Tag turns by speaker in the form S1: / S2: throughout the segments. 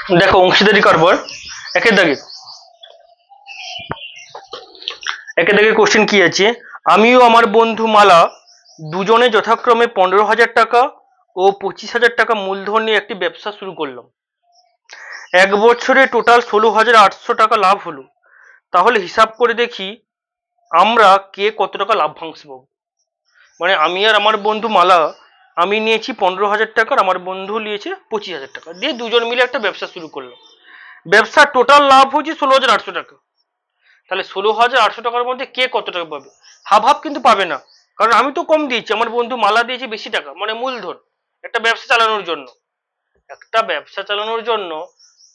S1: দেখো অংশীদারি কারবার একের দাগে কোশ্চেন কি আছে, আমি ও আমার বন্ধু মালা দুজনে যথাক্রমে 15,000 টাকা ও 25,000 টাকা মূলধন নিয়ে একটি ব্যবসা শুরু করলাম। এক বছরে টোটাল 16,800 টাকা লাভ হলো। তাহলে হিসাব করে দেখি আমরা কে কত টাকা লাভ্যাংশ পাবো। মানে আমি আর আমার বন্ধু মালা, আমি নিয়েছি 15,000 টাকা, আমার বন্ধু নিয়েছে 25,000 টাকা, দিয়ে দুজন মিলে একটা ব্যবসা শুরু করলাম। ব্যবসার টোটাল লাভ হচ্ছে 16,800 টাকা। তাহলে 16,800 টাকার মধ্যে কে কত টাকা পাবে? হাফ হাফ কিন্তু পাবে না, কারণ আমি তো কম দিয়েছি, আমার বন্ধু মালা দিয়েছে বেশি টাকা, মানে মূলধন। একটা ব্যবসা চালানোর জন্য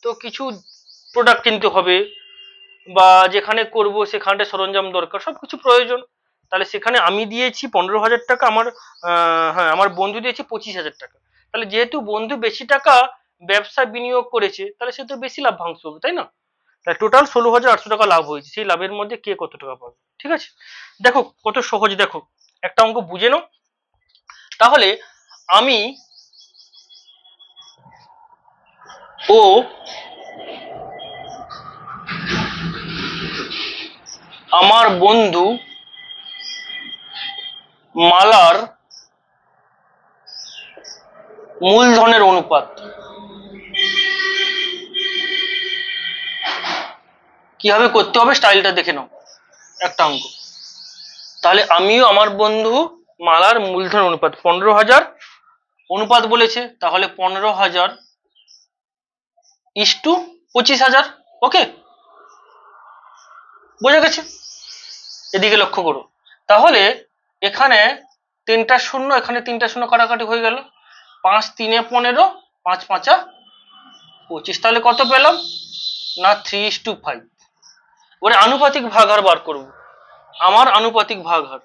S1: তো কিছু প্রোডাক্ট কিনতে হবে, বা যেখানে করব সেখানটা সরঞ্জাম দরকার, সবকিছু প্রয়োজন। তাহলে সেখানে আমি দিয়েছি 15,000 টাকা, হ্যাঁ আমার বন্ধু দিয়েছে 25,000 টাকা। তাহলে যেহেতু বন্ধু বেশি টাকা ব্যবসা বিনিয়োগ করেছে, তাহলে সে তো বেশি লাভ্যাংশ হবে, তাই না? তাহলে টোটাল 16,800 টাকা লাভ হয়েছে, সেই লাভের মধ্যে কে কত টাকা পাবে। ঠিক আছে, দেখো কত সহজ। দেখো একটা অঙ্ক বুঝে নাও। তাহলে আমি ও আমার বন্ধু মালার মূলধনের অনুপাত কিভাবে করতে হবে স্টাইলটা দেখে নাও। একটা অঙ্ক, তাহলে আমিও আমার বন্ধু মালার মূলধন অনুপাত 15,000 অনুপাত বলেছে, তাহলে 15,000 ইস্টু 25,000। ওকে, বোঝা গেছে? এদিকে লক্ষ্য করো। তাহলে এখানে তিনটা শূন্য, এখানে তিনটা শূন্য কাটাকাটি হয়ে গেল। 5 3 15, 5 5 25। তাহলে কত পেলাম না 3:5। এবারে আনুপাতিক ভাগাহার বার করব। আমার আনুপাতিক ভাগাহার,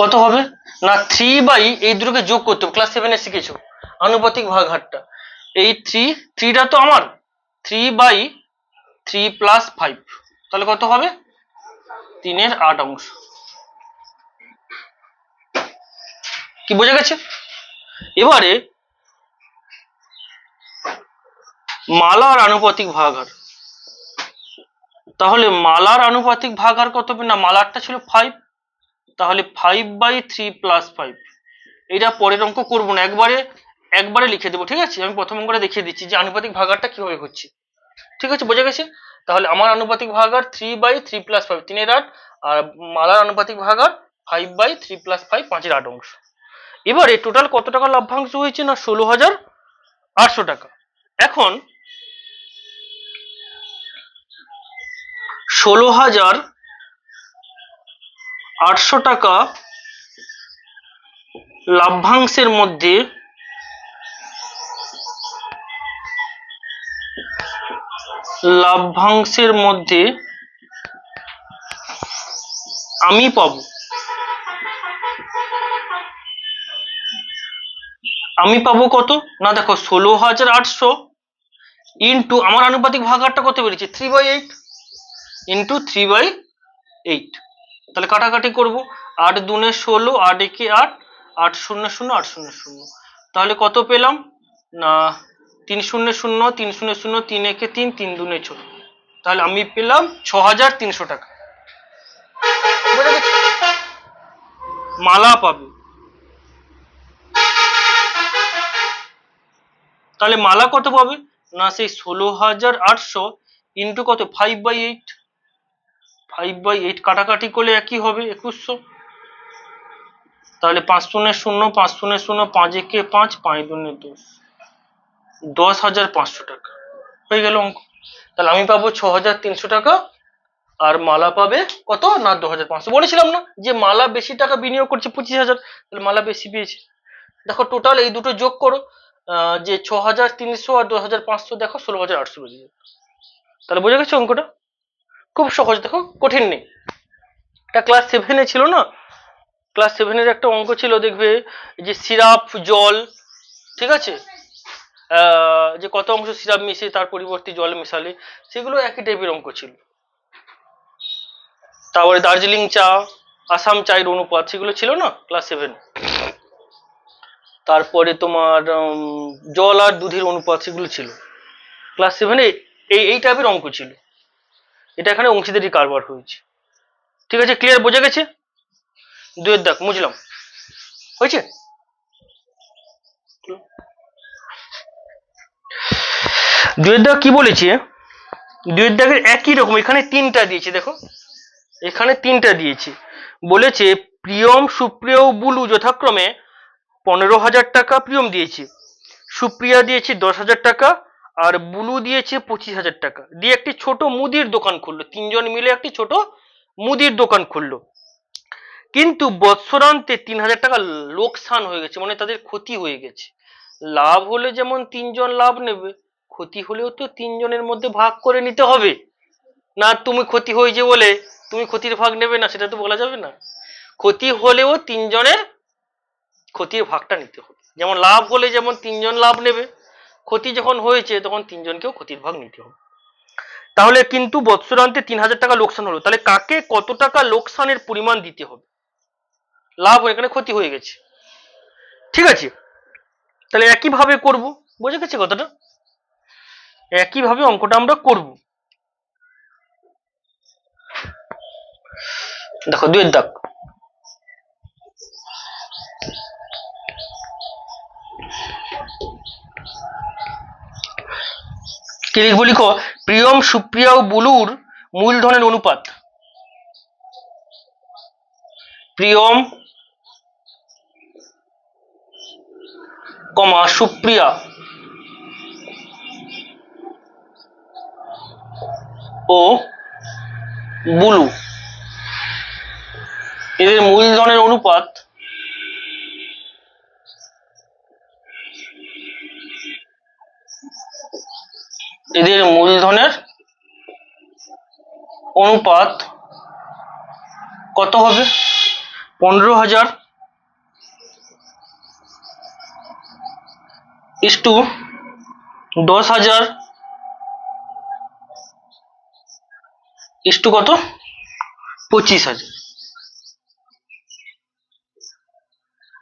S1: কত হবে না 3 এই দুটোকে যোগ করতে হবে, ক্লাস 7 এ শিখেছো আনুপাতিক ভাগাহারটা। এই 3টা তো আমার, 3/3 + 5, তাহলে কত হবে 3/8। কি বোঝা গেছে? এবারে মালার আনুপাতিক ভাগাহার, তাহলে মালার আনুপাতিক ভাগাহার কত হবে না, মালারটা ছিল 5, তাহলে 5/3 + 5। এটা পরের অঙ্ক করব না, একবারে লিখে দেবো। ঠিক আছে, আমি প্রথম অঙ্কটা দেখিয়ে দিচ্ছি যে আনুপাতিক ভাগাহারটা কিভাবে হচ্ছে। ঠিক আছে, বোঝা গেছে? তাহলে আমার আনুপাতিক ভাগাহার 3/3 + 5 3/8, আর মালার আনুপাতিক ভাগাহার 5/3 + 5 5/8। এবারে টোটাল কত টাকা লাভ্যাংশ হয়েছে না 16,800 টাকা। এখন 16,800 টাকা লাভ্যাংশের মধ্যে আমি পাবো কত না, দেখো 16,800 ইন্টু আমার আনুপাতিক ভাগাহারটা কত বেরিয়েছে 3/8 ইন্টু 3/8। তাহলে কাটাকাটি করব, 8 দুনে 16, 8 একে 8, 8 0 0 8 0 0। তাহলে কত পেলাম না 3 0 0 3 0 0 3 একে 3 3 দুনে 6। তাহলে আমি পেলাম 6,300 টাকা। মালা পাবে, তাহলে মালা কত পাবে না সেই 16,800 ইন্টু কত 5/8, 5/8 কাটাকাটি করলে একই হবে 2100। তাহলে 5 0 0 5 0 0 5 একে 5 5 দুনে 10, 10,500 টাকা হয়ে গেল অঙ্ক। তাহলে আমি পাবো 6,300 টাকা, আর মালা পাবে কত না 2,500। বলেছিলাম না যে মালা বেশি টাকা বিনিয়োগ করছে 25,000, তাহলে মালা বেশি পেয়েছে। দেখো টোটাল এই দুটো যোগ করো, যে 6,300 আর 2,500, দেখো 16,800 বেরিয়ে যাবে। তাহলে বোঝা গেছে অঙ্কটা খুব সহজ, দেখো কঠিন নেই। এটা ক্লাস 7 ছিল না, ক্লাস 7 একটা অঙ্ক ছিল, দেখবে যে সিরাপ জল, ঠিক আছে, যে কত অংশ সিরাপ মিশিয়ে তার পরিবর্তে জল মেশালে, সেগুলো একই টাইপের অঙ্ক ছিল। তারপরে দার্জিলিং চা আসাম চায়ের অনুপাত, সেগুলো ছিল না ক্লাস 7। তারপরে তোমার জল আর দুধের অনুপাত, সেগুলো ছিল ক্লাস 7-এ। এই টাইপের অঙ্ক ছিল। এটা এখানে অংশীদারি কারবার হয়েছে। ঠিক আছে, ক্লিয়ার, বোঝা গেছে? দুয়ের দাগ মুছলাম, হয়েছে? দুয়ের দাগ কি বলেছে? দুয়ের দাগের একই রকম, এখানে 3টা দিয়েছে, দেখো এখানে 3টা দিয়েছে। বলেছে প্রিয়ম, সুপ্রিয় ও বুলু যথাক্রমে 15,000 টাকা প্রিয়ম দিয়েছে, সুপ্রিয়া দিয়েছে 10,000 টাকা, আর বুলু দিয়েছে 25,000 টাকা, দিয়ে একটি ছোট মুদির দোকান খুললো। 3জন মিলে একটি ছোট মুদির দোকান খুললো, কিন্তু বৎসরান্তে 3,000 টাকা লোকসান হয়ে গেছে, মানে তাদের ক্ষতি হয়ে গেছে। লাভ হলে যেমন 3জন লাভ নেবে, ক্ষতি হলেও তো 3জনের মধ্যে ভাগ করে নিতে হবে না। তুমি ক্ষতি হয়েছে বলে তুমি ক্ষতির ভাগ নেবে না, সেটা তো বলা যাবে না। ক্ষতি হলেও 3জনের ক্ষতির ভাগটা নিতে হবে। যেমন লাভ হলে যেমন 3জন লাভ নেবে, ক্ষতি যখন হয়েছে তখন 3জনকেও ক্ষতির ভাগ নিতে হবে। তাহলে কিন্তু বৎসরান্তে 3,000 টাকা লোকসান হলো, তাহলে কাকে কত টাকা লোকসানের পরিমাণ দিতে হবে? লাভ এখানে ক্ষতি হয়ে গেছে, ঠিক আছে? তাহলে একইভাবে করব, বোঝা গেছে কথাটা? একইভাবে অঙ্কটা আমরা করব। দেখো 2-এর দাগ, কি লিখবো? লিখো প্রিয়ম, সুপ্রিয়া ও বুলুর মূলধনের অনুপাত। প্রিয়ম, সুপ্রিয়া ও বুলু এদের মূলধনের অনুপাত কত হবে? 15,000 ইস্টু 10,000 ইস্টু কত? 25,000।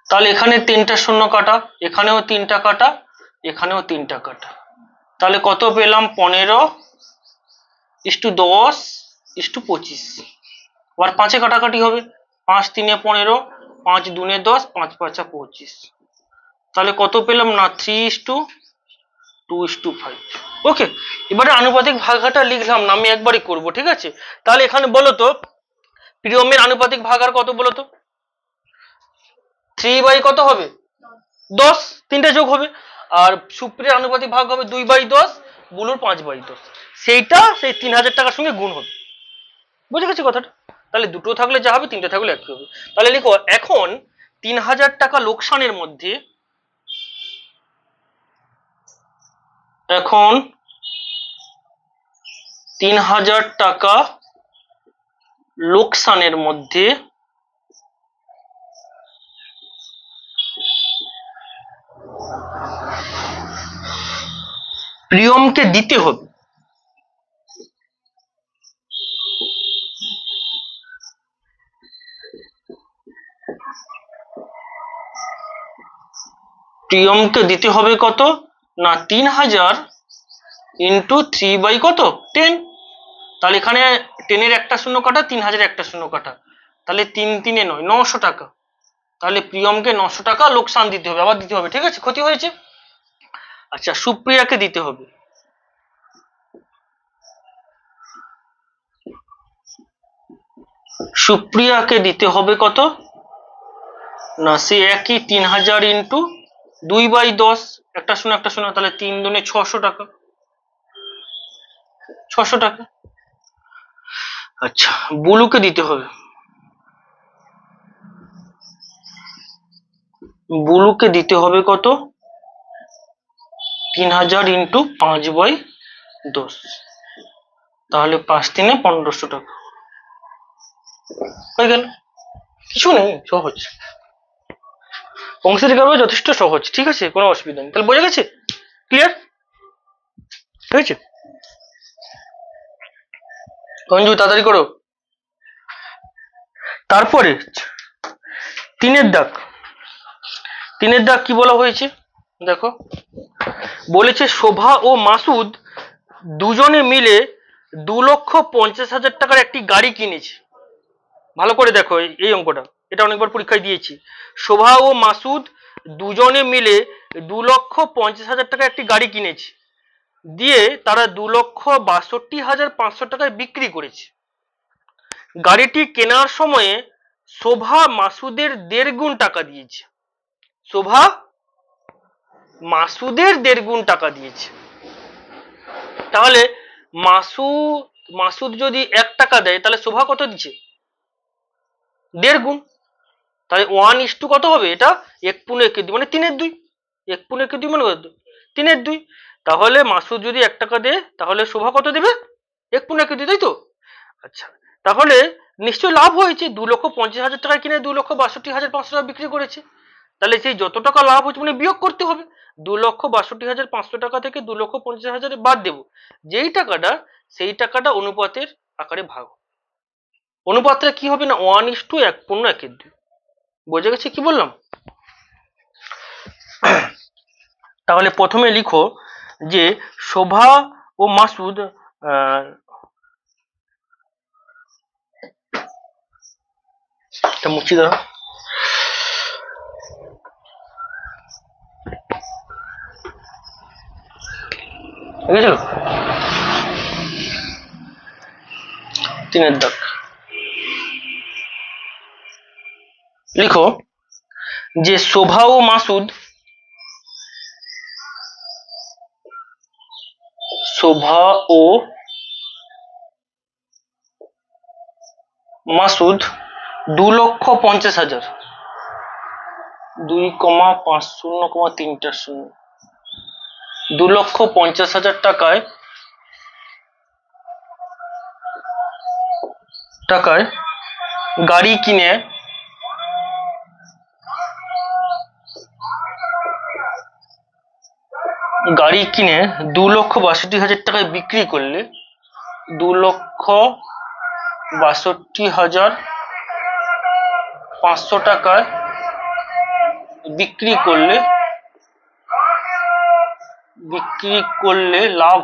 S1: তাহলে এখানে 3টা শূন্য কাটা, এখানেও 3টা কাটা, এখানেও 3টা কাটা, তাহলে কত পেলাম? 15:10:25। আবার 5-এ কাটাকাটি হবে, 5-3 15, 5-2 10, 5-5 25। তাহলে কত পেলাম না? 3:2:5। ওকে, এবারে আনুপাতিক ভাগাটা লিখলাম না, আমি একবারই করব, ঠিক আছে? তাহলে এখানে বলো তো প্রিয়মের আনুপাতিক ভাগার কত বলো তো? 3 বাই কত হবে? 10, 3টা যোগ হবে। আর সুপ্রিয়ার আনুপাতিক ভাগ হবে 2/10, বুলুর 5/10। সেইটা সেই 3,000 টাকার সঙ্গে গুণ হবে, বুঝে গেছি কথাটা? তাহলে দুটো থাকলে যা হবে, 3টে থাকলে একই হবে। তাহলে লিখো এখন 3,000 টাকা লোকসানের মধ্যে, এখন 3,000 টাকা লোকসানের মধ্যে প্রিয়মকে দিতে হবে কত না? 3,000 ইন্টু 3 বাই কত? 10। তাহলে এখানে 10-এর একটা শূন্য কাটা, 3,000 একটা শূন্য কাটা, তাহলে 3-3 9, 900 টাকা। তাহলে প্রিয়মকে 900 টাকা লোকসান দিতে হবে, আবার দিতে হবে, ঠিক আছে? ক্ষতি হয়েছে। আচ্ছা, সুপ্রিয়াকে দিতে হবে, কত না? সে একই 3,000 ইন্টু 2/10, একটা শূন্য একটা শূন্য, তাহলে 3 × 600 টাকা, 600 টাকা। আচ্ছা, বুলুকে দিতে হবে, কত? 3,000 ইন্টু 5/10, তাহলে 5-3 1500 টাকা হয়ে গেল। কিছু নেই, সহজ অংশের কারণে, যথেষ্ট সহজ, ঠিক আছে? কোনো অসুবিধা নেই। তাহলে বোঝা গেছে? ক্লিয়ার হয়েছে? অঞ্জু তাড়াতাড়ি করো। তারপরে 3 দাগ কি বলা হয়েছে দেখো, বলেছে শোভা ও মাসুদ দুজনে মিলে 2,50,000 টাকার একটি গাড়ি কিনেছে। ভালো করে দেখো এই অঙ্কটা, এটা অনেকবার পরীক্ষায় দিয়েছি। শোভা ও মাসুদ দুজনে মিলে 2,50,000 টাকা একটি গাড়ি কিনেছে, দিয়ে তারা 2,62,500 টাকায় বিক্রি করেছে। গাড়িটি কেনার সময়ে শোভা মাসুদের 1.5 গুণ টাকা দিয়েছে। শোভা মাসুদের 1.5 গুণ টাকা দিয়েছে। তাহলে মাসুদ যদি 1 টাকা দেয় তাহলে শোভা কত দিচ্ছে? 1.5 গুণ। তাহলে 1:2 কত হবে? এটা 1/2 মানে 3/2। 1/2 মানে কত? 3/2। তাহলে মাসুদ যদি 1 টাকা দেয় তাহলে শোভা কত দেবে? 1/2, তাই তো? আচ্ছা, তাহলে নিশ্চয়ই লাভ হয়েছে। 2,50,000 টাকায় কিনে 2,62,500 টাকা বিক্রি করেছে। তাহলে সেই যত টাকা লাভ হচ্ছে মানে বিয়োগ করতে হবে। 2,62,500 টাকা থেকে 2,50,000 বাদ দেব। যেই টাকাটা, সেই টাকাটা অনুপাতের আকারে ভাগ। অনুপাতটা কি হবে না? 1:1/2। বোঝা গেছে কি বললাম? তাহলে প্রথমে লিখো যে শোভা ও মাসুদ মুছি দাও। বুঝেছো? 3 দাগ লিখো যে শোভা ও মাসুদ মাসুদ 2,50,000 2,50,3 2,50,000 টাকায় গাড়ি কিনে 2,62,000 টাকায় বিক্রি করলে 2,62,500 টাকায় বিক্রি করলে লাভ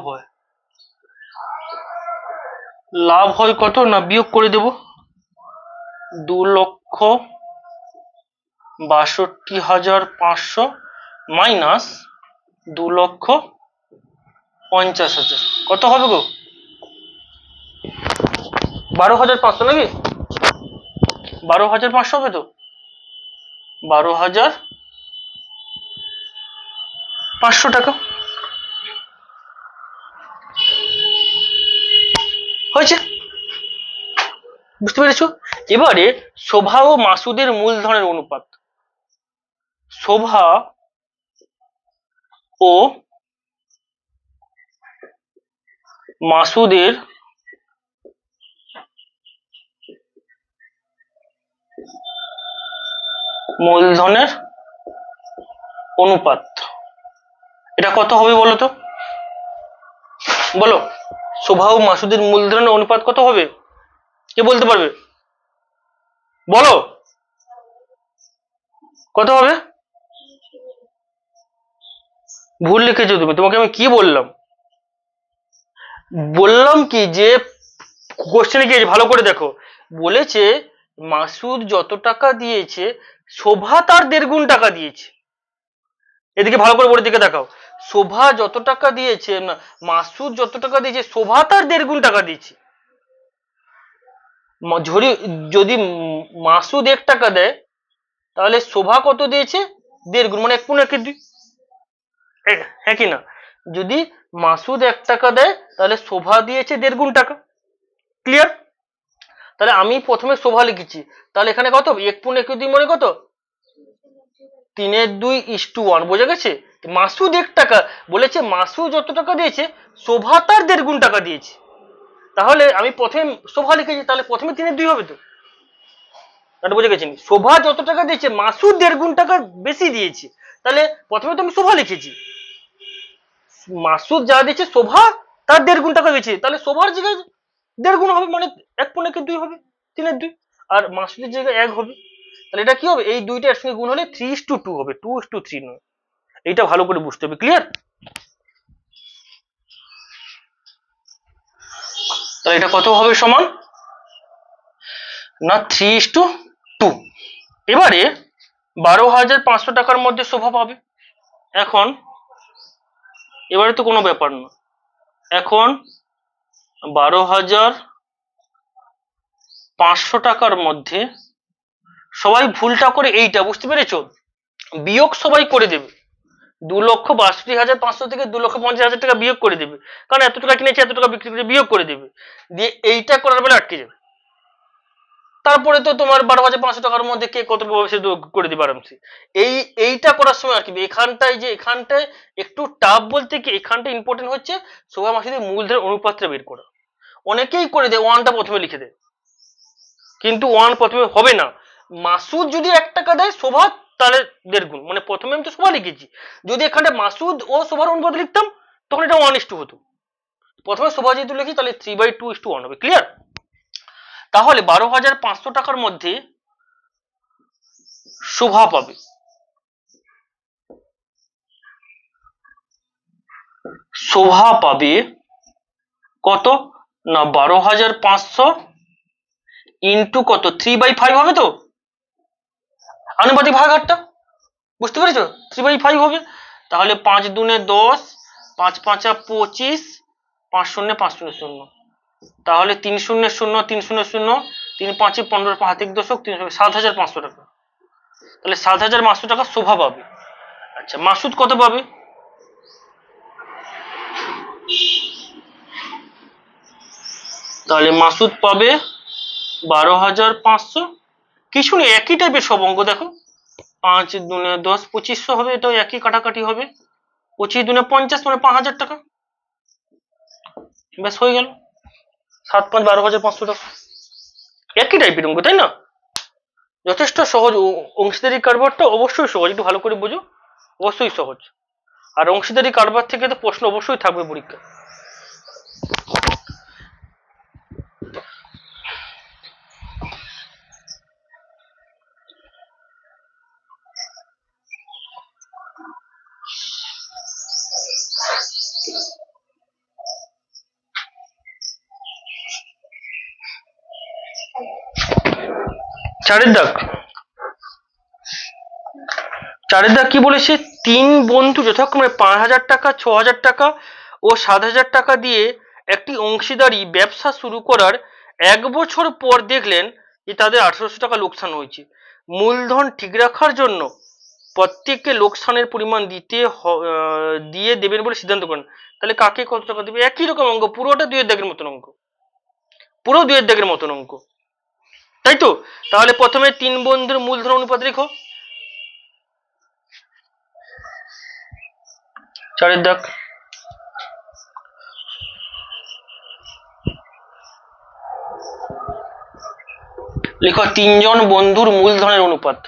S1: হয় কত না? বিয়োগ করে দেব। 2,62,500 মাইনাস 2,50,000 কত হবে গো? 12,500 নাকি? 12,500 হবে তো? 12,500 টাকা হয়েছে। বুঝতে পেরেছো? এবারে শোভা ও মাসুদের মূলধনের অনুপাত। শোভা ও মাসুদের মূলধনের অনুপাত, এটা কত হবে বলো তো? বলো, শোভা ও মাসুদের মূলধনের অনুপাত কত হবে? কে বলতে পারবে? বলো কত হবে? ভুল লিখেছো তুমি। তোমাকে আমি কি বললাম? বললাম কি যে কোশ্চেনে কি আছে ভালো করে দেখো। বলেছে মাসুদ যত টাকা দিয়েছে শোভা তার 1.5 গুণ টাকা দিয়েছে। এদিকে ভালো করে বলে দিকে দেখাও। শোভা যত টাকা দিয়েছে না, মাসুদ যত টাকা দিয়েছে শোভা তার 1.5 গুণ টাকা দিয়েছে। যদি মাসুদ 1 টাকা দেয় তাহলে শোভা কত দিয়েছে? 1.5 গুণ মানে 1/2। হ্যাঁ কি না? যদি মাসুদ 1 টাকা দেয় তাহলে শোভা দিয়েছে 1.5 গুণ টাকা। ক্লিয়ার? তাহলে আমি প্রথমে শোভা লিখেছি, তাহলে এখানে কত? 1/2 মানে কত? 3/2:1। বোঝা গেছে? মাসুদ 1 টাকা বলেছে, মাসুদ যত টাকা দিয়েছে শোভা তার 1.5 গুণ টাকা দিয়েছে। তাহলে আমি প্রথমে শোভা লিখেছি, তাহলে প্রথমে 3/2 হবে তো? বুঝে গেছেন? শোভা যত টাকা দিয়েছে মাসুদ 1.5 গুণ টাকা বেশি দিয়েছে, তাহলে প্রথমে তো আমি শোভা লিখেছি। মাসুদ যা দিচ্ছে শোভা তার 1.5 গুণ টাকা দিচ্ছে, তাহলে শোভার জায়গায় 1.5 গুণ হবে, মানে 1 × 2 হবে, 3/2, আর মাসুদের জায়গায় 1 হবে। তাহলে এটা কি হবে, এই দুইটা একসঙ্গে গুণ হলে 3:2 হবে, 2:3 নয়। এইটা ভালো করে বুঝতে হবে, ক্লিয়ার? তাহলে এটা কত হবে সমান না 3:2। এবারে 12,500 টাকার মধ্যে শোভা পাবে। এখন এবারে তো কোনো ব্যাপার না, এখন 12,500 টাকার মধ্যে সবাই ভুলটা করে এইটা, বুঝতে পেরেছো? বিয়োগ সবাই করে দেবে, 2,62,500 থেকে 2,50,000 টাকা বিয়োগ করে দেবে, কারণ এত টাকা কিনেছে এত টাকা বিক্রি করে বিয়োগ করে দেবে, দিয়ে এইটা করার বেলা আটকে যাবে। তারপরে তো তোমার 12,500 টাকার মধ্যে কে কত পাবে সে করে দিবে আরামসে। এইটা করার সময় আর কি এখানটায় একটু টাফ বলতে কি, এখানটা ইম্পর্টেন্ট হচ্ছে শোভা মাসুদের মূলধনের অনুপাতটা বের করা। অনেকেই করে দেয় 1টা প্রথমে লিখে দেয়, কিন্তু 1 প্রথমে হবে না। মাসুদ যদি 1 টাকা দেয় শোভা তাহলে 1.5 গুণ, মানে প্রথমে আমি তো শোভা লিখেছি, যদি এখানে মাসুদ ও শোভার অনুপাত লিখতাম তখন এটা 1:2 হতো। প্রথমে শোভা যেহেতু লিখি তাহলে 3/2:1 হবে, ক্লিয়ার? তাহলে 12,500 টাকার মধ্যে শোভা পাবে কত না 12,500 ইন্টু কত 3/5 হবে, তো আনুপাতিক ভাগাহারটা বুঝতে পেরেছো, 3/5 হবে। তাহলে 5×2 = 10, 5×5 = 25, 5×0 = 500, তাহলে 300 300 3×5 = 15, হাতে দশক 7,500 টাকা। তাহলে 7,500 টাকা শোভা পাবে। আচ্ছা মাসুদ কত পাবে? তাহলে মাসুদ পাবে 12,500। কিছু নেই, একই টাইপের সব অঙ্ক দেখো, 5×2 = 10, 2500 হবে, এটাও একই কাটাকাটি হবে, 25×2 = 50, মানে 5,000 টাকা, ব্যাস হয়ে গেল, 7×5 = 12,500 টাকা। একই টাইপের অঙ্ক, তাই না? যথেষ্ট সহজ। অংশীদারি কারবারটা অবশ্যই সহজ, একটু ভালো করে বুঝো, অবশ্যই সহজ। আর অংশীদারি কারবার থেকে তো প্রশ্ন অবশ্যই থাকবে পরীক্ষা। চারের দাগ কি বলেছে, 3 বন্ধু যথাক্রমে 5,000 টাকা, 6,000 টাকা ও 7,000 টাকা দিয়ে একটি অংশীদারি ব্যবসা শুরু করার 1 বছর পর দেখলেন যে তাদের 1,800 টাকা লোকসান হয়েছে। মূলধন ঠিক রাখার জন্য প্রত্যেককে লোকসানের পরিমাণ দিয়ে দেবেন বলে সিদ্ধান্ত করেন। তাহলে কাকে কত টাকা দেবে? একই রকম অঙ্ক, পুরোটা 2 দাগের মতন অঙ্ক, পুরো 2 দাগের মতন অঙ্ক, তাই তো? তাহলে প্রথমে 3 বন্ধুর মূলধন অনুপাত লেখো, চারের দাগ। লেখো 3 জন বন্ধুর মূলধনের অনুপাত।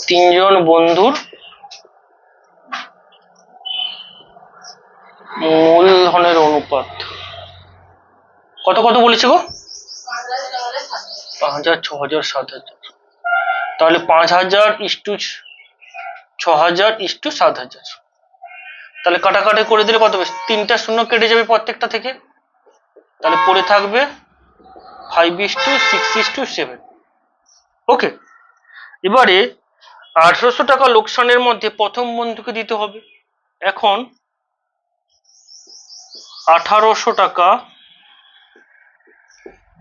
S1: তিনজন বন্ধুর মূলধনের অনুপাত কত কত বলেছে গো? 5,000, 6,000, 7,000। তাহলে 5,000:6,000:7,000। তাহলে কাটাকাটি করে দিলে কত হবে? 3টা শূন্য কেটে যাবে প্রত্যেকটা থেকে, তাহলে পড়ে থাকবে 5:6:7। ওকে, এবারে 1,800 টাকা লোকসানের মধ্যে প্রথম বন্ধুকে দিতে হবে। এখন 1,800 টাকা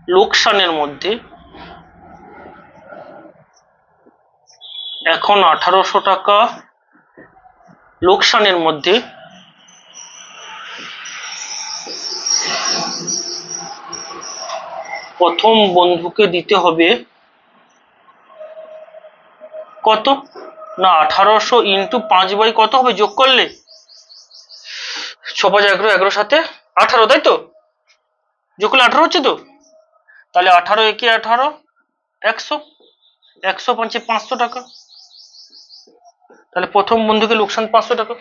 S1: লোকসানের মধ্যে, এখন 1,800 টাকা লোকসানের মধ্যে প্রথম বন্ধুকে দিতে হবে কত না 1,800 × 5 কত হবে যোগ করলে 6 5 11, 11 7 18, তাই তো? যোগ করলে 18 হচ্ছে তো? তাহলে 18 একে 18, 100, 100 5 500 টাকা। তাহলে প্রথম বন্ধুকে লোকসান 500 টাকা।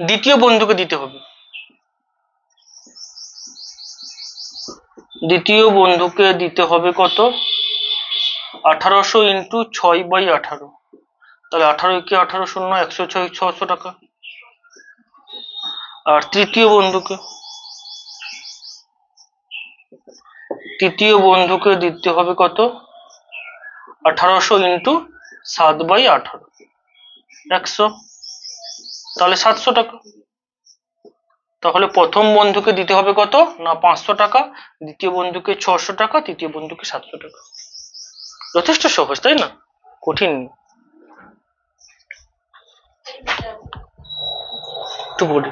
S1: দ্বিতীয় বন্ধুকে দিতে হবে, দ্বিতীয় বন্ধুকে দিতে হবে কত? 1800 ইন্টু 6/18, তাহলে 18 একে 18 শূন্য, 106, 600 টাকা। আর তৃতীয় বন্ধুকে দিতে হবে কত? 1800 ইন্টু 7/18, 100, তাহলে 700 টাকা। তাহলে প্রথম বন্ধুকে দিতে হবে কত? না 500 টাকা, দ্বিতীয় বন্ধুকে 600 টাকা, তৃতীয় বন্ধুকে 700 টাকা। যথেষ্ট সহজ, তাই না? কঠিন একটু বলি।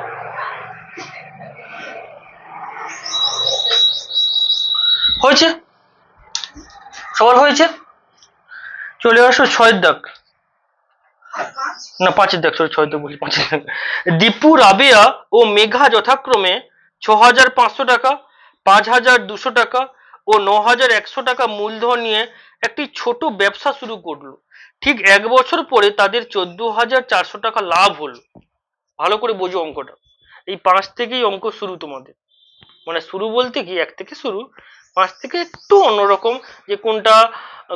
S1: হয়েছে? সবার হয়েছে? চলে আসো 6 দাগ, না 5 দাগ, সরি 6 দাগ বলি, 5 দাগ। দীপু, রাবেয়া ও মেঘা যথাক্রমে 6500 টাকা, 5200 টাকা ও 9100 টাকা মূলধন নিয়ে একটি ছোট ব্যবসা শুরু করলো। ঠিক 1 বছর পরে তাদের 14400 টাকা লাভ হলো। ভালো করে বোঝো অঙ্কটা। এই 5 থেকেই অঙ্ক শুরু তোমাদের, মানে শুরু বলতে কি 1 থেকে শুরু, 5 থেকে একটু অন্যরকম, যে কোনটা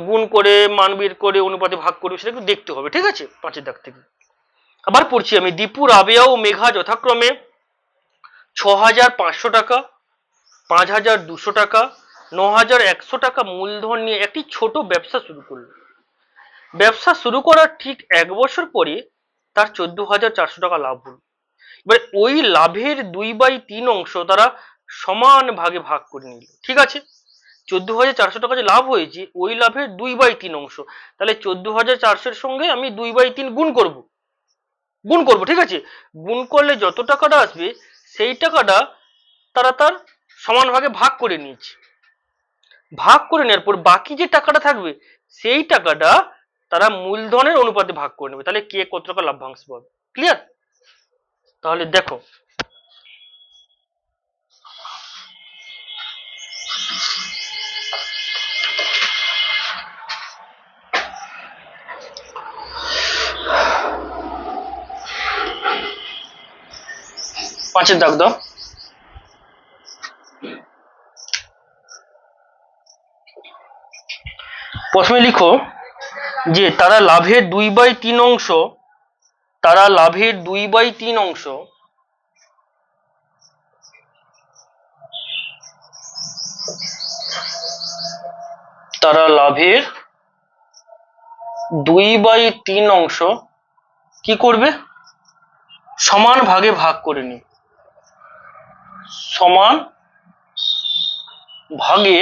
S1: গুণ করে মান বের করে অনুপাতে ভাগ করবে সেটা একটু দেখতে হবে, ঠিক আছে? 5 দাগ থেকে আবার পড়ছি আমি। দীপু, রাবেয়া ও মেঘা যথাক্রমে 6500 টাকা, 5200 টাকা, 9100 টাকা মূলধন নিয়ে একটি ছোট ব্যবসা শুরু করলো। ব্যবসা শুরু করার ঠিক 1 বছর পরে তার 14400 টাকা লাভ হলো। এবার ওই লাভের 2/3 অংশ তারা সমান ভাগে ভাগ করে নিল। ঠিক আছে, 14400 টাকা যে লাভ হয়েছে, ওই লাভের 2/3 অংশ, তাহলে 14400 সঙ্গে আমি 2/3 গুণ করব, ঠিক আছে? গুণ করলে যত টাকাটা আসবে সেই টাকাটা তারা তার সমান ভাগে ভাগ করে নিয়েছে। ভাগ করে নেওয়ার পর বাকি যে টাকাটা থাকবে সেই টাকাটা তারা মূলধনের অনুপাতে ভাগ করে নেবে, তাহলে কে কত টাকা লাভ্যাংশ পাবে। ক্লিয়ার? তাহলে দেখো, পাঁচের দাগ দাও। প্রথমে লিখো যে তারা লাভের 2/3 অংশ, তারা লাভের 2/3 অংশ তারা লাভের 2/3 অংশ কি করবে? সমান ভাগে ভাগ করে নি, সমান ভাগে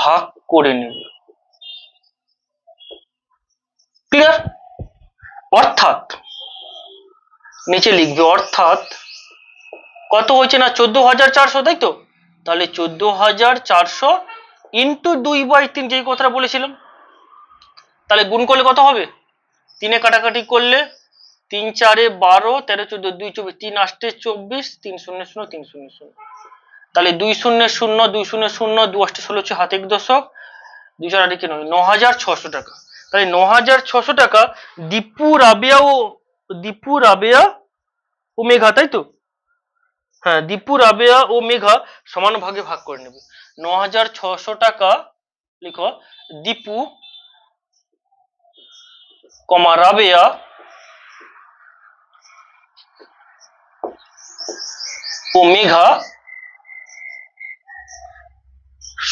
S1: ভাগ করে নেবে। ক্লিয়ার? অর্থাৎ নিচে লিখবে, অর্থাৎ কত হয়েছে না 14400, তাই তো? তাহলে 14400 ইন্টু 2/3, যেই কথাটা বলেছিলাম, তাহলে গুণ করলে কত হবে? 3 কাটাকাটি করলে 3 4 12, 13 14 2 24, 3 8 24, 3 0 0 3 0 0, তাহলে 2 0 0 2 0 0 2 8 16 হচ্ছে হাতে 1 দশক, 2 4 8 9, 9600 টাকা। তাহলে 9600 টাকা দীপু, রাবেয়া ও মেঘা, তাই তো? হ্যাঁ, দীপু, রাবেয়া ও মেঘা সমান ভাগে ভাগ করে নেবে। 9600 টাকা লিখো, দীপু, রাবেয়া ও মেঘা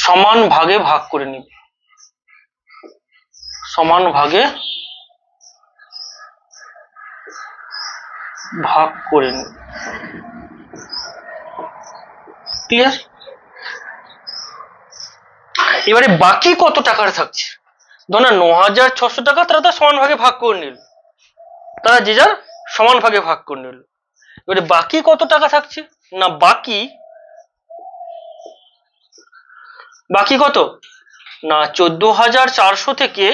S1: সমান ভাগে ভাগ করে নিবে, সমান ভাগে ভাগ করে নিবে। ক্লিয়ার? এবারে বাকি কত টাকার থাকছে? ধরো 9600 টাকা তারা তার সমান ভাগে ভাগ করে নিল, তারা যে যার সমান ভাগে ভাগ করে নিল। এবারে বাকি কত টাকা থাকছে না, বাকি কত না 14400 থেকে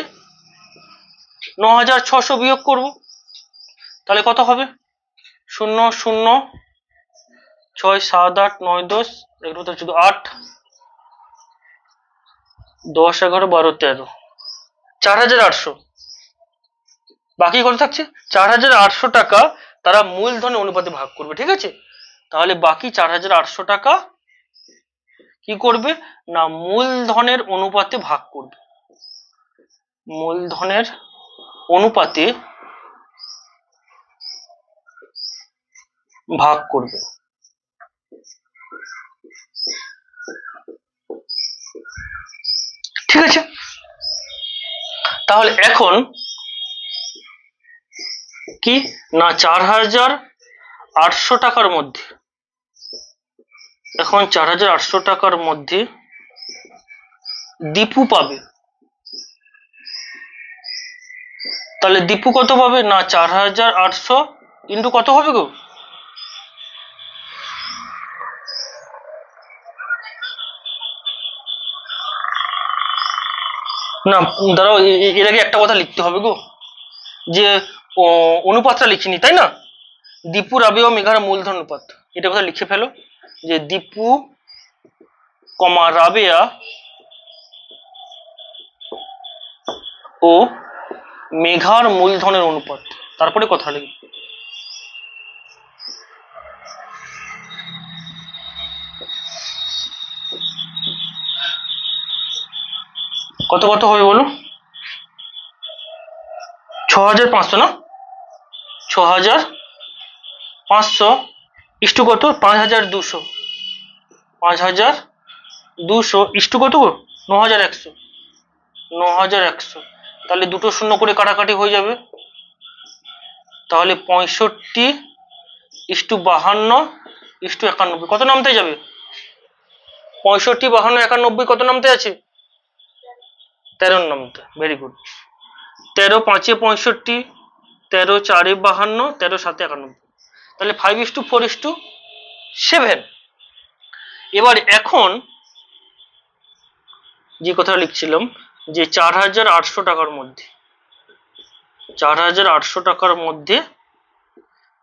S1: 9600 বিয়োগ করব, তাহলে কত হবে? 0 0 6 7 8 9 10, এগুলো তো শুধু 8 10 11 12 13, 4800। বাকি কত থাকছে? 4800 টাকা তারা মূলধনের অনুপাতে ভাগ করবে, ঠিক আছে? তাহলে বাকি 4800 টাকা কি করবে না মূলধনের অনুপাতে ভাগ করবে, মূলধনের অনুপাতে ভাগ করবে। ঠিক আছে, তাহলে এখন কি না 4800 টাকার মধ্যে, এখন 4800 টাকার মধ্যে দীপু পাবে। তাহলে দীপু কত পাবে না 4800 ইন্টু কত হবে গো? না দাঁড়াও, এর আগে একটা কথা লিখতে হবে গো, যে অনুপাতটা লিখিনি তাই না? দীপু রাবেয়া ও মেঘার মূলধন অনুপাত, এটা কথা লিখে ফেলো যে দীপু কমা রাবেয়া ও মেঘার মূলধনের অনুপাত, তারপরে কথা লিখবে। কত কত হবে বলো? 6500 না? 6500 ইস্টু কত? 5200, 5200 ইস্টু কত গো? 9100, 9100। তাহলে দুটো শূন্য করে কাটাকাটি হয়ে যাবে, তাহলে 65 ইস্টু 52 ইস্টু 91, কত নামতে যাবে? 65 52 91 কত নামতে আছে? 13 নামতে। Very good. 13 5 65, 13 4 52, 13 7 91, তাহলে 5:4:7। এবার এখন যে কথা লিখছিলাম যে 4800 টাকার মধ্যে, 4800 টাকার মধ্যে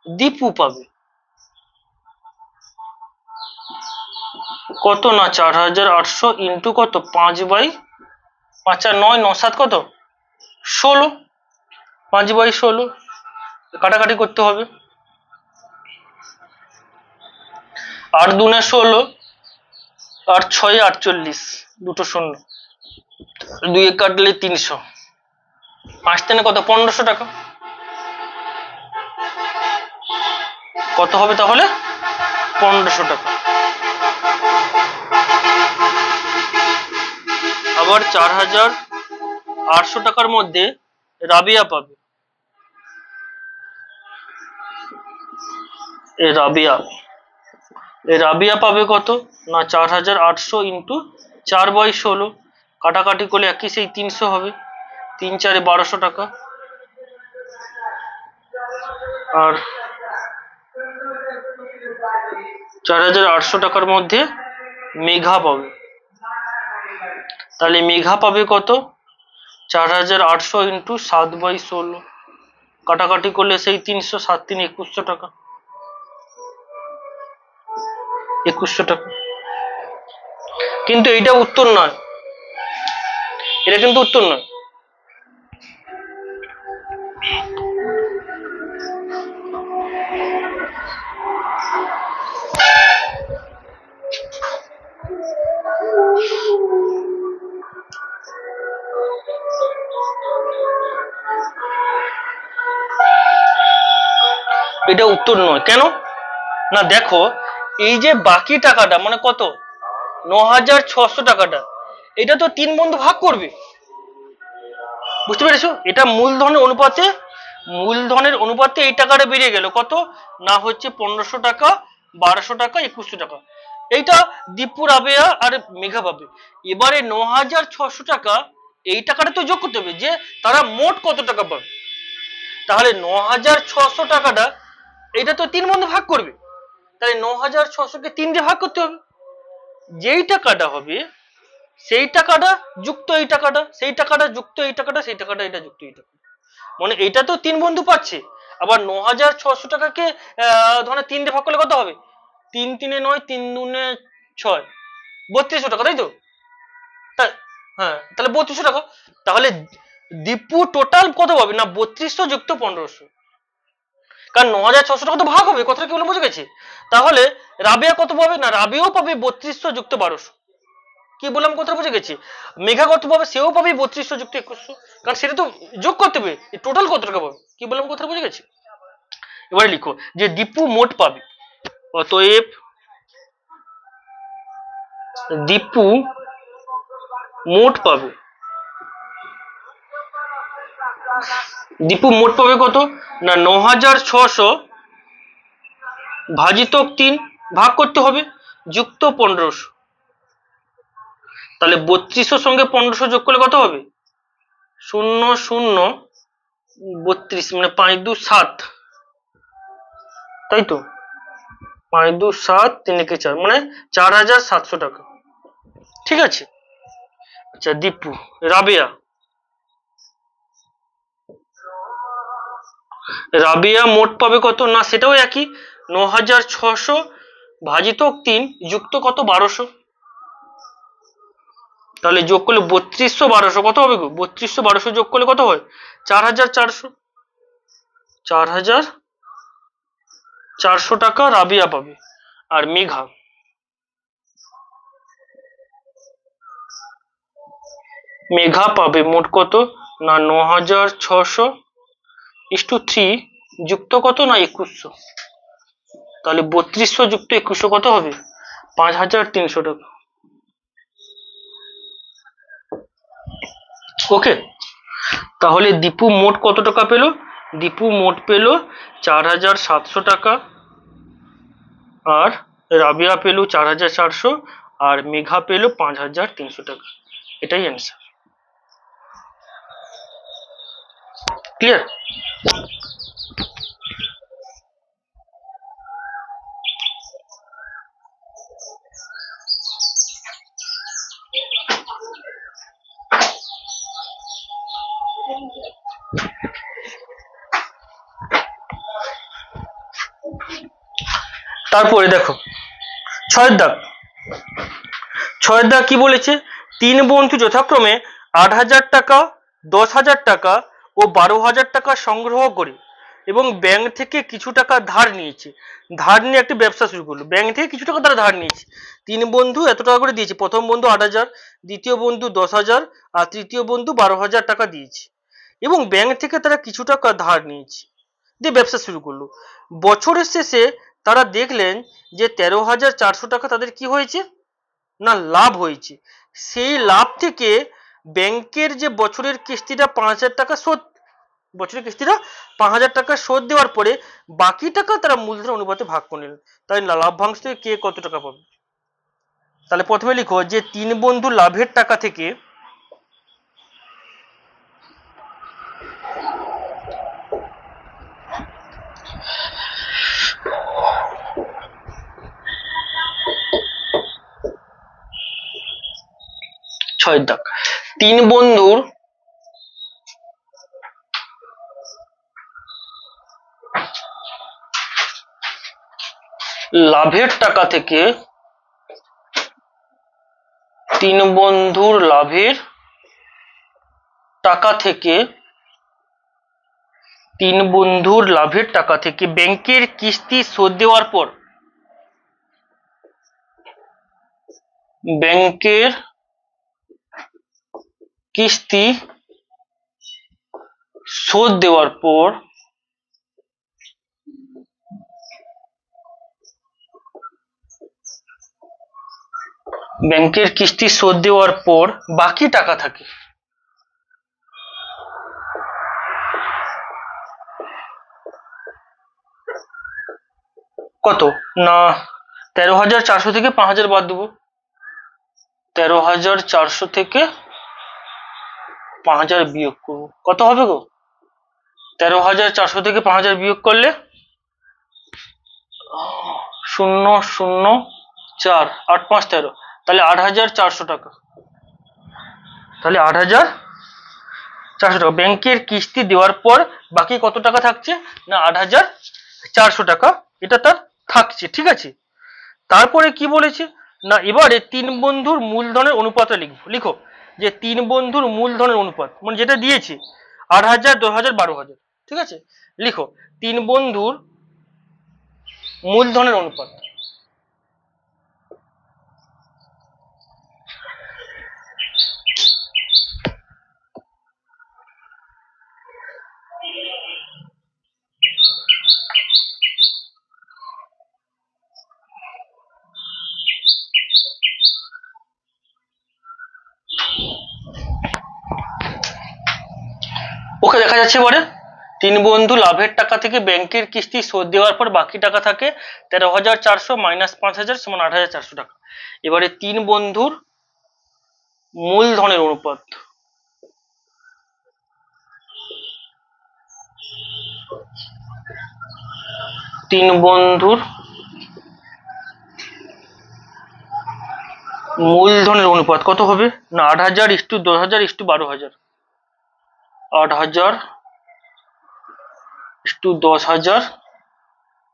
S1: দীপু পাবে কত না 4800 ইন্টু কত 5/5 আর 9 9 7 কত 16, 5/16 কাটাকাটি করতে হবে। 8 2 16, 8 6 48, দুটো শূন্য, 2 কাটলে 300, 5 3 কত 1500 টাকা। কত হবে তাহলে? 1500 টাকা। আবার 4800 টাকার মধ্যে রাবিয়া পাবে, রাবিয়া পাবে কত না 4800 ইন্টু 4/16, কাটাকাটি করলে একই সেই 300 হবে, 3 4 1200 টাকা। আর 4800 টাকার মধ্যে মেঘা পাবে, তাহলে মেঘা পাবে কত 4800 ইন্টু 7/16, কাটাকাটি করলে সেই 300, 7 3 2100 টাকা, 2100 টাকা। কিন্তু এইটা উত্তর নয়, এটা কিন্তু উত্তর নয়। এটা উত্তর নয়, কেন না দেখো এই যে বাকি টাকাটা মানে কত 9600 টাকাটা, এটা তো 3 বন্ধু ভাগ করবে, বুঝতে পেরেছো? এটা মূলধনের অনুপাতে এই টাকাটা বেরিয়ে গেল কত না হচ্ছে 1500 টাকা, 1200 টাকা, 2100 টাকা। এইটা দীপু রাবেয়া আর মেঘা পাবে। এবারে 9600 টাকা এই টাকাটা তো যোগ করতে হবে যে তারা মোট কত টাকা পাবে। তাহলে 9600 টাকাটা এটা তো 3 বন্ধু ভাগ করবে, তাহলে 9600 কে 3 দিয়ে ভাগ করতে হবে। যেই টাকাটা হবে সেই টাকাটা যুক্ত এই টাকাটা, সেই টাকাটা যুক্ত এই টাকাটা, সেই টাকাটা এটা যুক্ত এই টাকা, মানে এটা তো 3 বন্ধু পাচ্ছে আবার 9600 টাকাকে ধরেন 3 দিয়ে ভাগ করলে কত হবে? 3 3 9, 3 2 6, 3200 টাকা, তাই তো? হ্যাঁ, তাহলে 3200 টাকা। তাহলে দীপু টোটাল কত পাবে? না 3200 যুক্ত 1500, কারণ 9600 টাকা তো ভাগ হবে, কথাটা কি বলে বুঝে গেছে? তাহলে রাবিয়া কত পাবে? না রাবিয়াও পাবে 3200 যুক্ত 1200। কি বললাম, কথা বুঝে গেছি? মেঘা কত পাবে? সেও পাবে 3200 যুক্ত 2100, কারণ সেটা তো যোগ করতে হবে। টোটাল কত টাকা পাবে? কি বললাম, কথা বুঝে গেছি? এবারে লিখো যে দীপু মোট পাবে। অতএব দীপু মোট পাবে। দীপু মোট পাবে কত? না 9600 ভাজিত 3 ভাগ করতে হবে যুক্ত 1500। তাহলে 3200 সঙ্গে 1500 যোগ করলে কত হবে? 0 0 32, মানে 5 2 7, তাই তো? 5 2 7, 3 কে 4, মানে 4700 টাকা। ঠিক আছে। আচ্ছা দীপু, রাবিয়া, রাবিয়া মোট পাবে কত? না সেটাও একই, 9600 ভাজিত 3 যুক্ত কত? 1200। তাহলে যোগ করলে 3200 1200 কত হবে গো? 3200 1200 যোগ করলে কত হয়? 4400। 4400 টাকা রাবিয়া পাবে। আর মেঘা, মেঘা পাবে মোট কত? না 9600/3 যুক্ত কত? না 2100। তাহলে 3200 যুক্ত 2100 কত হবে? 5300 টাকা। ওকে, তাহলে দীপু মোট কত টাকা পেল? দীপু মোট পেল 4700 টাকা, আর রাবিয়া পেল 4400, আর মেঘা পেল 5300 টাকা। এটাই অ্যান্সার। ক্লিয়ার? তারপরে দেখো 6 দাগ। 6 দাগ কি বলেছে? 3 বন্ধু যথাক্রমে 8000 টাকা, 10,000 টাকা ও 12,000 টাকা সংগ্রহ করে এবং ব্যাংক থেকে কিছু টাকা ধার নিয়েছে। ধার নিয়ে একটি ব্যবসা শুরু করলো। ব্যাংক থেকে কিছু টাকা তারা ধার নিয়েছে। 3 বন্ধু এত টাকা করে দিয়েছে। প্রথম বন্ধু 8,000, দ্বিতীয় বন্ধু 10,000, আর তৃতীয় বন্ধু 12,000 টাকা দিয়েছে এবং ব্যাংক থেকে তারা কিছু টাকা ধার নিয়েছে, দিয়ে ব্যবসা শুরু করলো। বছরের শেষে তারা দেখলেন যে 13,400 টাকা তাদের কি হয়েছে? না লাভ হয়েছে। সেই লাভ থেকে ব্যাংকের যে বছরের কিস্তিটা 5,000 টাকা শোধ, বছরের কিস্তিটা 5,000 টাকা শোধ দেওয়ার পরে বাকি টাকা তারা মূলধন অনুপাতে ভাগ করে নিলেন। তাই লাভ্যাংশ থেকে কে কত টাকা পাবে? তাহলে প্রথমে লিখো যে 3 বন্ধু লাভের টাকা থেকে ছয় দাগ 3 বন্ধুর লাভের টাকা থেকে 3 বন্ধুর লাভের টাকা থেকে 3 বন্ধুর লাভের টাকা থেকে ব্যাংকের কিস্তি শোধ দেওয়ার পর ব্যাংকের কিস্তি শোধ দেওয়ার পর ব্যাংকের কিস্তি শোধ দেওয়ার পর বাকি টাকা থাকে কত? না 13,400 থেকে 5,000 বাদ দেবো। 13,400 থেকে 5,000 বিয়োগ করবো, কত হবে গো? 13,400 থেকে 5,000 বিয়োগ করলে 0,0,4, 8 5 13, তাহলে 8,400 টাকা। তাহলে 400 টাকা ব্যাংকের কিস্তি দেওয়ার পর বাকি কত টাকা থাকছে না 8,400 টাকা এটা তার থাকছে, ঠিক আছে। তারপরে কি বলেছে না এবারে তিন বন্ধুর মূলধনের অনুপাতটা লিখবো, লিখো যে তিন বন্ধুর মূলধনের অনুপাত মানে যেটা দিয়েছে 8,000, 10,000, 12,000, ঠিক আছে। লিখো তিন বন্ধুর মূলধনের অনুপাত। ওকে দেখা যাচ্ছে এবারে তিন বন্ধু লাভের টাকা থেকে ব্যাংকের কিস্তি শোধ দেওয়ার পর বাকি টাকা থাকে 13,400 মাইনাস 5,000 সমান 8,400 টাকা। এবারে তিন বন্ধুর মূলধনের অনুপাত। তিন বন্ধুর মূলধনের অনুপাত কত হবে না 8,000 ইস্টু 10,000 ইস্টু 12,000, 8,000 ইস্টু 10,000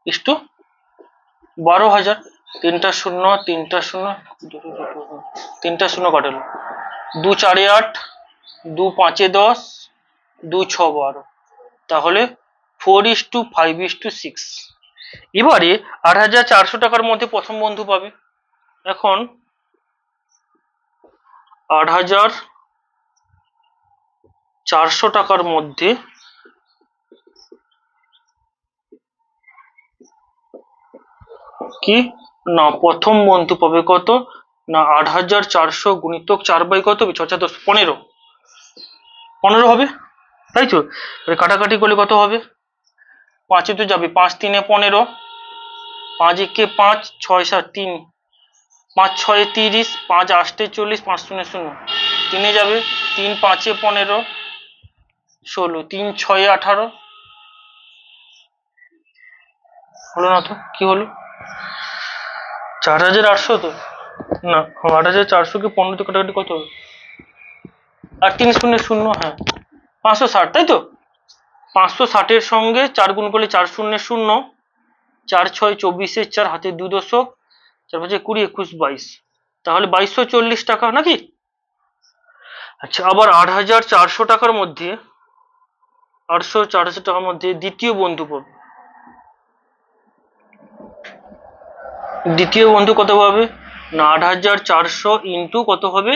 S1: ইস্টু 12,000। তিনটা শূন্য তিনটা শূন্য তিনটা শূন্য কাটালো, 2 4 8, 2 5 10, 2 6 12, তাহলে 4:5:6। এবারে 8,400 টাকার মধ্যে প্রথম বন্ধু পাবে। এখন 8,400 টাকার মধ্যে কি না প্রথম বন্ধু পাবে কত না 8,400 গুণিতক 4 বাই কত হবে 6 10 15, 15 হবে, তাই তো। কাটাকাটি করলে কত হবে 5 তো যাবে, 5 3 15, 5 1 5, 6 7 3, 5 6 30, 5 8 40, 5 0 0, 3 যাবে, 3 5 15, 16, 3 6 18, হলো না তো কি হলো 4,800 তো না 8,400 কে 15 তে কাটাকাটি কত হবে আর 3 0 0, হ্যাঁ 560, তাই তো। 560 এর সঙ্গে 4 গুণ করলে 4 0 0, 4 6 24, 4 হাতে 2 দশক, 4 5 20 21 22, তাহলে 2240 টাকা নাকি। আচ্ছা আবার 8,400 টাকার মধ্যে 8,400 টাকার মধ্যে দ্বিতীয় বন্ধু পাবে। দ্বিতীয় বন্ধু কত পাবে না 8,400 ইন্টু কত হবে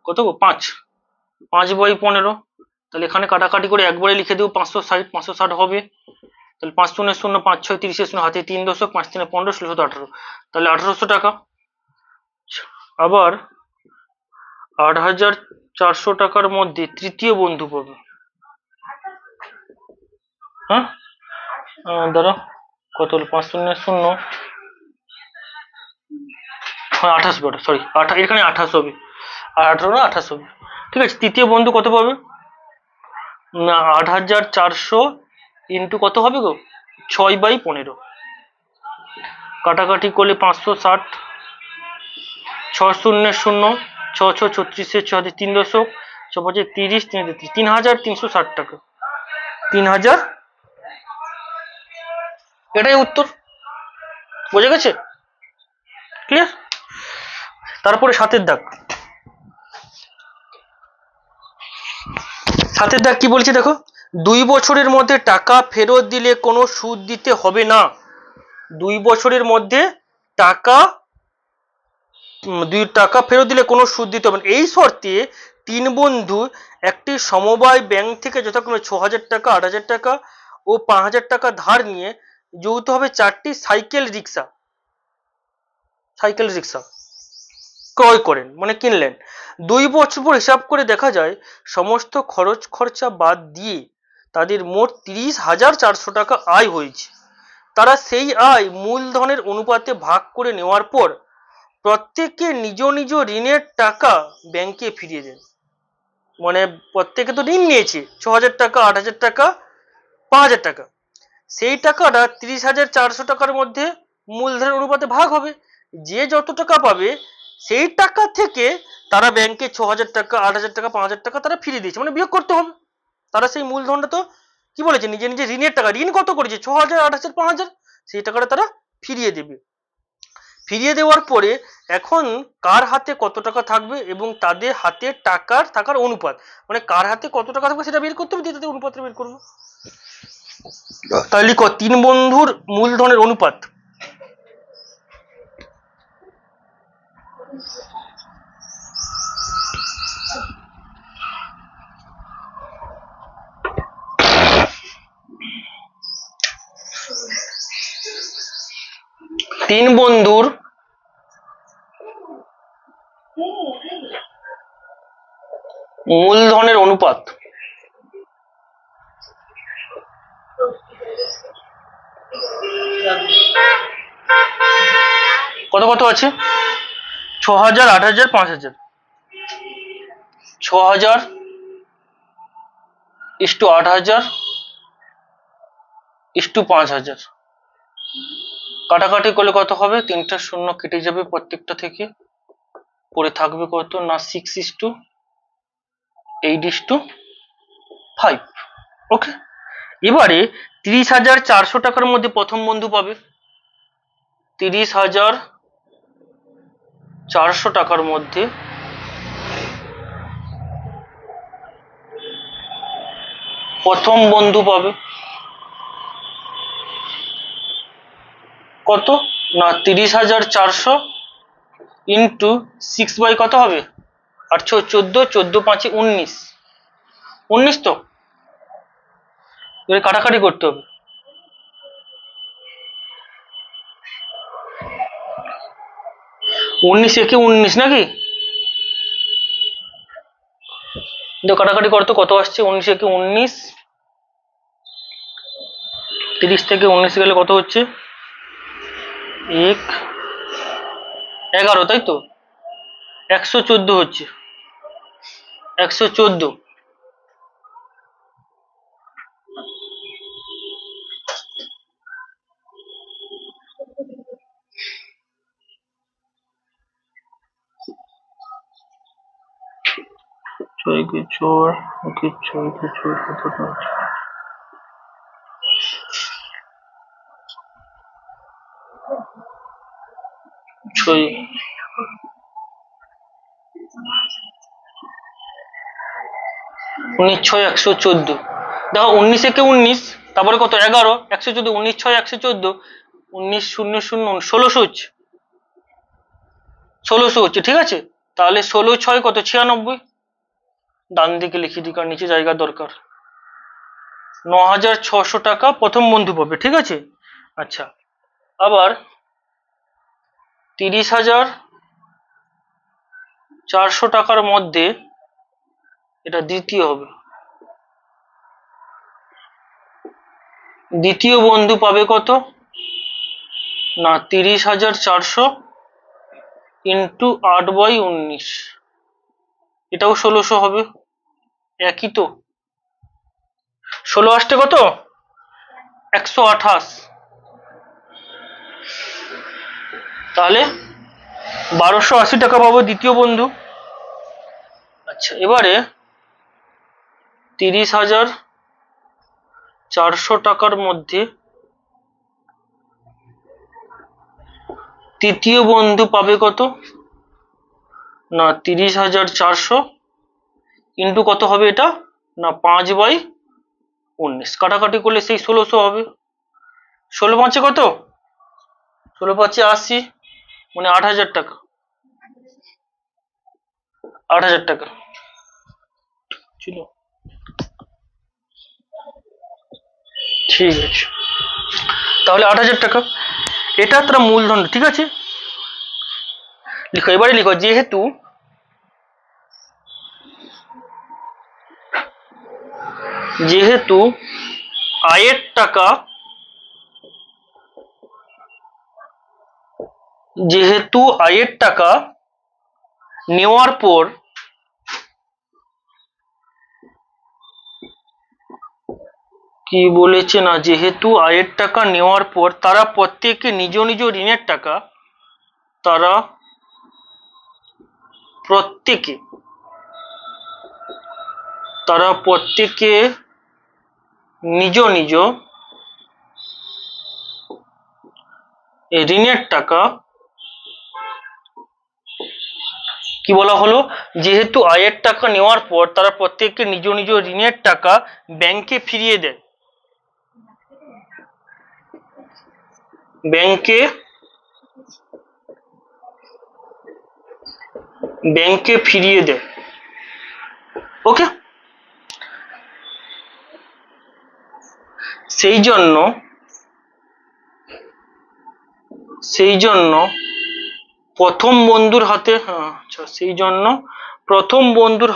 S1: কত 5, 5/15, তাহলে এখানে কাটাকাটি করে একবারে লিখে দেবো 560, 560 হবে, তাহলে 5 0 0, 5 6 30 0 হাতে 3 দশক, 5 3 15, 16 18, তাহলে 1,800 টাকা। আবার 8,400 টাকার মধ্যে তৃতীয় বন্ধু পাবে। হ্যাঁ দাঁড়া কত হলো 5 0 0, হ্যাঁ 28 বড়, সরি এখানে 28 হবে আর 18 না 28 হবে, ঠিক আছে। তৃতীয় বন্ধু কত পাবে না 8,400 ইন্টু কত হবে গো 6/15, কাটাকাটি করলে 560, 6 0 0, 6 6 36, 6 হাতে 3 দশক, 6 5 30, 3,360 টাকা, 3,000, এটাই উত্তর। বোঝা গেছে, ক্লিয়ার। তারপরে সাতের দাগ, সাতের দাগ কি বলছে দেখো 2 বছরের মধ্যে টাকা ফেরত দিলে কোনো সুদ দিতে হবে না। 2 বছরের মধ্যে টাকা ফেরত দিলে কোনো সুদ দিতে হবে না, এই শর্তে তিন বন্ধু একটি সমবায় ব্যাংক থেকে যথাক্রমে 6,000 টাকা, 8,000 টাকা ও 5,000 টাকা ধার নিয়ে যৌথভাবে 4টি সাইকেল রিক্সা ক্রয় করেন মানে কিনলেন। 2 বছর পর হিসাব করে দেখা যায় সমস্ত খরচ খরচা বাদ দিয়ে তাদের মোট 30,400 টাকা আয় হয়েছে। তারা সেই আয় মূলধনের অনুপাতে ভাগ করে নেওয়ার পর প্রত্যেকে নিজ নিজ ঋণের টাকা ব্যাংকে ফিরিয়ে দেন। মানে প্রত্যেকে তো ঋণ নিয়েছে 6,000 টাকা, 8,000 টাকা, 5,000 টাকা, সেই টাকাটা 30,400 টাকার মধ্যে মূলধনের অনুপাতে ভাগ হবে। যে যত টাকা পাবে সেই টাকা থেকে তারা ব্যাংকে 6,000 টাকা, 8,000 টাকা, 5,000 টাকা তারা ফিরিয়ে দিয়েছে, মানে বিয়োগ করতে হবে। তারা সেই মূলধনটা তো কি বলেছে, নিজে নিজে ঋণের টাকা, ঋণ কত করেছে 6,000, 8,000, 5,000, সেই টাকাটা তারা ফিরিয়ে দেবে। ফিরিয়ে দেওয়ার পরে এখন কার হাতে কত টাকা থাকবে এবং তাদের হাতে টাকার থাকার অনুপাত, মানে কার হাতে কত টাকা থাকবে সেটা বের করতে হবে, দিয়ে তাদের অনুপাতটা বের করবো। তাহলে লিখো 3 বন্ধুর মূলধনের অনুপাত। তিন বন্ধুর মূলধনের অনুপাত। কত কত আছে? 6,000, 8,000, 5,000। 6,000 ইস্টু 8,000 ইস্টু 5,000। কাটাকাটি করলে কত হবে? 3টা শূন্য কেটে যাবে প্রত্যেকটা থেকে, পরে থাকবে কত না 6:8:5। ওকে, এবারে 30,400 টাকার মধ্যে প্রথম বন্ধু পাবে। 30,400 টাকার মধ্যে প্রথম বন্ধু পাবে কত না 30,400 ইন্টু 6 কত হবে? 8 × 14, 14 × 5 19। 19 তো, এবার কাটাকাটি করতে হবে। 19 একে 19 নাকি? কাটাকাটি করতে কত আসছে? 19 একে 19, 30 থেকে 19 গেলে কত হচ্ছে? 1 11, তাই তো? 114 হচ্ছে, 114। ছয় কে ছয়, ওকে 6 কে 6 কতটা আছে? ছয় 19 6 114। দেখো 19 একে 19, তারপরে কত 11, 114, 19 6 114, 19 0 0 1600 হচ্ছে, 1600 হচ্ছে, ঠিক আছে? তাহলে 16 6 কত 96, ডান দিকে লিখে দিই কারণ নিচে জায়গা দরকার। 9,600 টাকা প্রথম বন্ধু পাবে, ঠিক আছে? আচ্ছা, আবার 30,400 টাকার মধ্যে এটা দ্বিতীয় হবে। দ্বিতীয় বন্ধু পাবে কত না 30,400 ইন্টু 8/19, এটাও 1600 হবে, একই তো। 16 আসতে কত 128, তাহলে 1,280 টাকা পাবো দ্বিতীয় বন্ধু। আচ্ছা, এবারে 30,400 টাকার মধ্যে তৃতীয় বন্ধু পাবে কত না 30,400 ইন্টু কত হবে এটা না 5/19, কাটাকাটি করলে সেই 1600 হবে। 16 5 কত? 16 5 80, মানে 8,000 টাকা। 8,000 টাকা ছিল, ঠিক আছে। তাহলে 8,000 টাকা এটা তার মূলধন, ঠিক আছে? লিখো, এবারে লিখো যেহেতু আয়ের টাকা নেওয়ার পর কি বলেছে না, যেহেতু আয়ের টাকা নেওয়ার পর তারা প্রত্যেকে নিজ নিজ ঋণের টাকা তারা প্রত্যেকে নিজ নিজ ঋণের টাকা কি বলা হলো, যেহেতু আয়ের টাকা নেওয়ার পর তারা প্রত্যেককে নিজ নিজ ঋণের টাকা ব্যাংকে ফিরিয়ে দেয়। ব্যাংকে ফিরিয়ে দেয়। ওকে, সেই জন্য প্রথম বন্ধুর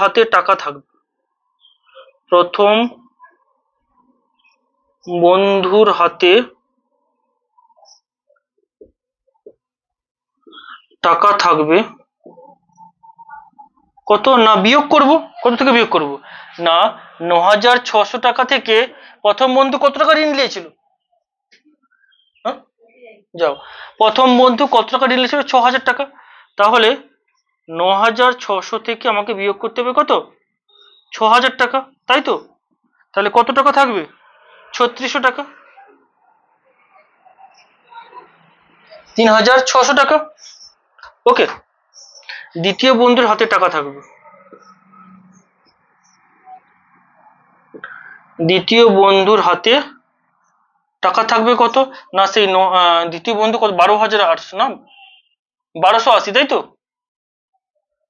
S1: হাতে টাকা থাকবে। প্রথম বন্ধুর হাতে টাকা থাকবে কত না বিয়োগ করব, কত থেকে বিয়োগ করব না ৯৬০০ টাকা থেকে প্রথম বন্ধু কত টাকা ঋণ নিয়েছিল, যাও প্রথম বন্ধু কত টাকা ঋণ নিয়েছিল ৬০০০ টাকা, তাহলে ৯৬০০ থেকে আমাকে বিয়োগ করতে হবে কত ৬০০০ টাকা, তাই তো, তাহলে কত টাকা থাকবে ৩৬০০ টাকা, ৩৬০০ টাকা। ওকে, দ্বিতীয় বন্ধুর হাতে টাকা থাকবে, দ্বিতীয় বন্ধুর হাতে টাকা থাকবে কত না সেই দ্বিতীয় বন্ধু কত ১২৮০০ না ১২৮০, তাই তো,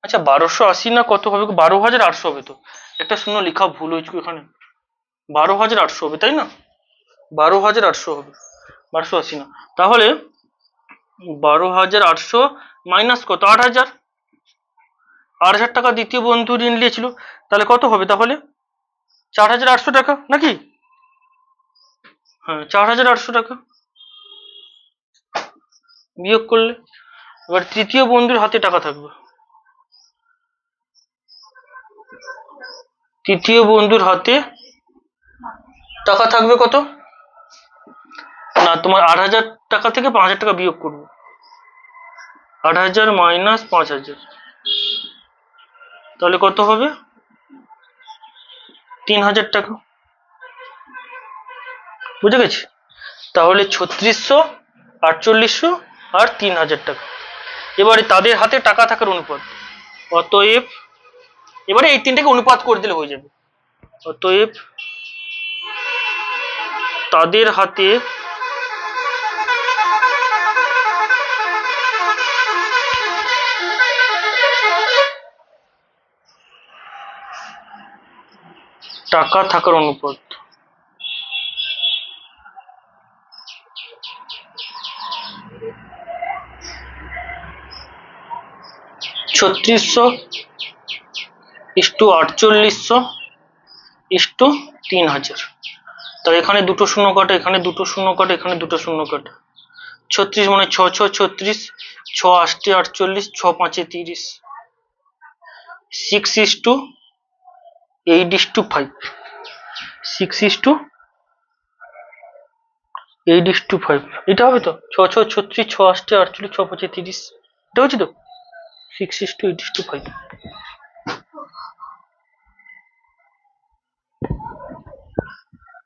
S1: আচ্ছা ১২৮০ না কত হবে ১২৮০০ হবে, তো একটা শূন্য লেখা ভুল হয়েছে এখানে, ১২৮০০ হবে তাই না, ১২৮০০ হবে ১২৮০ না, তাহলে ১২৮০০ মাইনাস কত ৮০০০ টাকা দ্বিতীয় বন্ধু ঋণ নিয়েছিল, তাহলে কত হবে তাহলে ৪৮০০ টাকা নাকি, হ্যাঁ ৪৮০০ টাকা বিয়োগ করলে, এবার তৃতীয় বন্ধুর হাতে টাকা থাকবে, তৃতীয় বন্ধুর হাতে টাকা থাকবে কত না তোমার ৮০০০ টাকা থেকে ৫০০০ টাকা বিয়োগ করবো, ৮০০০ মাইনাস ৫০০০, তাহলে কত হবে ৩০০০ টাকা, বুঝে গেছি, তাহলে ৩৬০০, ৪৮০০ আর ৩০০০ টাকা। এবারে তাদের হাতে টাকা থাকার অনুপাত, অতএব এবারে এই তিনটাকে অনুপাত করে দিলে হয়ে যাবে, অতএব তাদের হাতে টাকা থাকার অনুপাত, ৩৬০০:৪৮০০:৩০০০, তো এখানে দুটো শূন্য কাটা, এখানে দুটো শূন্য কাটা, এখানে দুটো শূন্য কাটা, ৩৬ মানে ৬ ৬ ৩৬, ৬ ৮ ৪৮, ৬ ৫ ৩০, 6:8:5, 6:8:5, এটা হবে তো ৬ ৬ ৩৬, ৬ ৮ ৪৮, ৬ ৫ ৩০, এটা হচ্ছে তো 6:8:5।